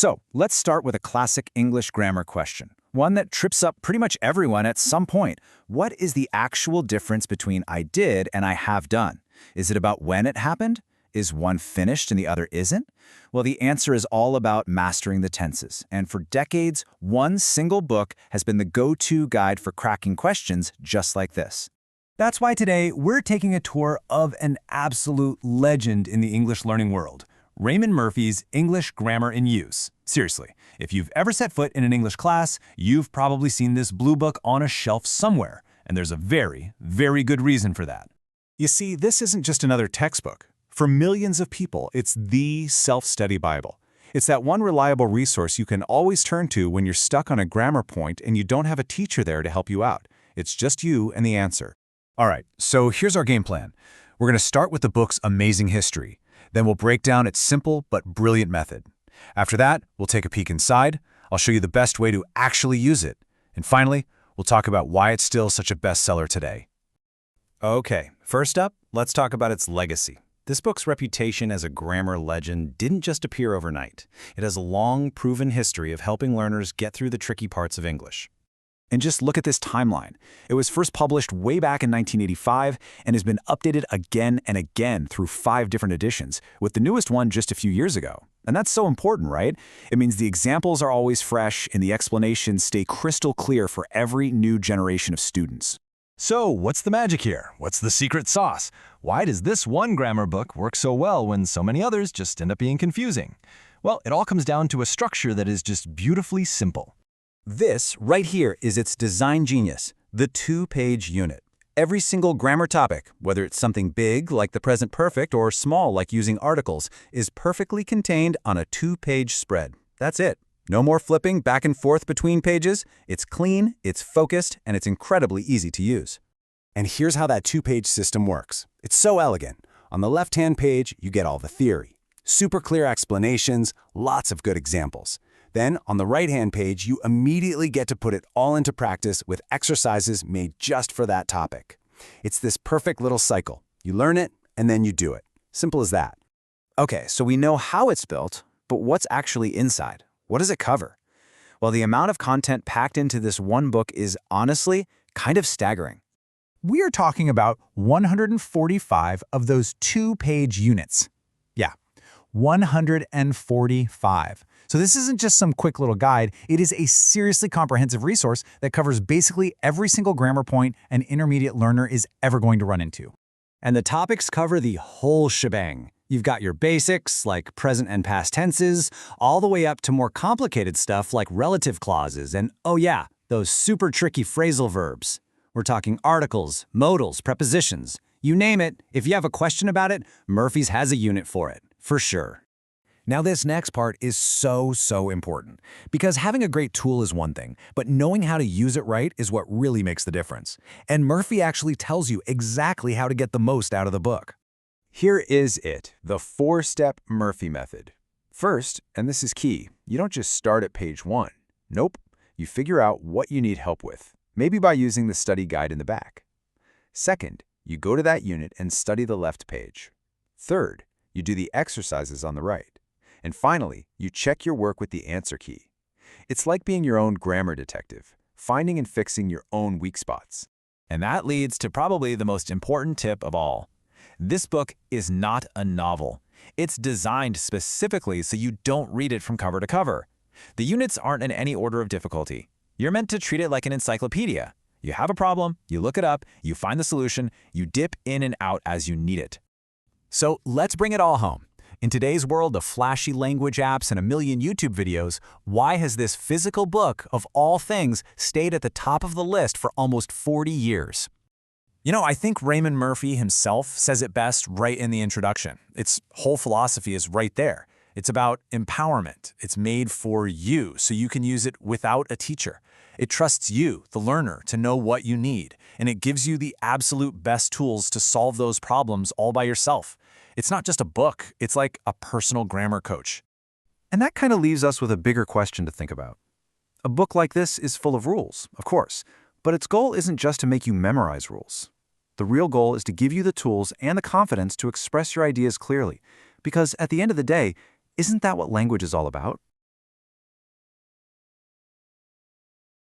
So, let's start with a classic English grammar question. One that trips up pretty much everyone at some point. What is the actual difference between I did and I have done? Is it about when it happened? Is one finished and the other isn't? Well, the answer is all about mastering the tenses. And for decades, one single book has been the go-to guide for cracking questions just like this. That's why today we're taking a tour of an absolute legend in the English learning world, Raymond Murphy's English Grammar in Use. Seriously, if you've ever set foot in an English class, you've probably seen this blue book on a shelf somewhere, and there's a very, very good reason for that. You see, this isn't just another textbook. For millions of people, it's the self-study Bible. It's that one reliable resource you can always turn to when you're stuck on a grammar point and you don't have a teacher there to help you out. It's just you and the answer. All right, so here's our game plan. We're going to start with the book's amazing history. Then we'll break down its simple but brilliant method. After that, we'll take a peek inside. I'll show you the best way to actually use it. And finally, we'll talk about why it's still such a bestseller today. Okay, first up, let's talk about its legacy. This book's reputation as a grammar legend didn't just appear overnight. It has a long, proven history of helping learners get through the tricky parts of English. And just look at this timeline. It was first published way back in 1985 and has been updated again and again through 5 different editions, with the newest one just a few years ago. And that's so important, right? It means the examples are always fresh and the explanations stay crystal clear for every new generation of students. So, what's the magic here? What's the secret sauce? Why does this one grammar book work so well when so many others just end up being confusing? Well, it all comes down to a structure that is just beautifully simple. This right here is its design genius, the 2-page unit. Every single grammar topic, whether it's something big like the present perfect or small like using articles, is perfectly contained on a 2-page spread. That's it. No more flipping back and forth between pages. It's clean, it's focused, and it's incredibly easy to use. And here's how that 2-page system works. It's so elegant. On the left-hand page, you get all the theory. Super clear explanations, lots of good examples. Then, on the right-hand page, you immediately get to put it all into practice with exercises made just for that topic. It's this perfect little cycle. You learn it, and then you do it. Simple as that. Okay, so we know how it's built, but what's actually inside? What does it cover? Well, the amount of content packed into this one book is honestly kind of staggering. We are talking about 145 of those 2-page units. Yeah, 145. So this isn't just some quick little guide, it is a seriously comprehensive resource that covers basically every single grammar point an intermediate learner is ever going to run into. And the topics cover the whole shebang. You've got your basics, like present and past tenses, all the way up to more complicated stuff like relative clauses and, oh yeah, those super tricky phrasal verbs. We're talking articles, modals, prepositions. You name it, if you have a question about it, Murphy's has a unit for it, for sure. Now this next part is so important, because having a great tool is one thing, but knowing how to use it right is what really makes the difference. And Murphy actually tells you exactly how to get the most out of the book. Here is it, the 4-step Murphy method. First, and this is key, you don't just start at page 1. Nope, you figure out what you need help with, maybe by using the study guide in the back. Second, you go to that unit and study the left page. Third, you do the exercises on the right. And finally, you check your work with the answer key. It's like being your own grammar detective, finding and fixing your own weak spots. And that leads to probably the most important tip of all. This book is not a novel. It's designed specifically so you don't read it from cover to cover. The units aren't in any order of difficulty. You're meant to treat it like an encyclopedia. You have a problem, you look it up, you find the solution, you dip in and out as you need it. So let's bring it all home. In today's world of flashy language apps and a million YouTube videos, why has this physical book, of all things, stayed at the top of the list for almost 40 years? You know, I think Raymond Murphy himself says it best right in the introduction. Its whole philosophy is right there. It's about empowerment. It's made for you, so you can use it without a teacher. It trusts you, the learner, to know what you need, and it gives you the absolute best tools to solve those problems all by yourself. It's not just a book, it's like a personal grammar coach. And that kind of leaves us with a bigger question to think about. A book like this is full of rules, of course, but its goal isn't just to make you memorize rules. The real goal is to give you the tools and the confidence to express your ideas clearly, because at the end of the day, isn't that what language is all about?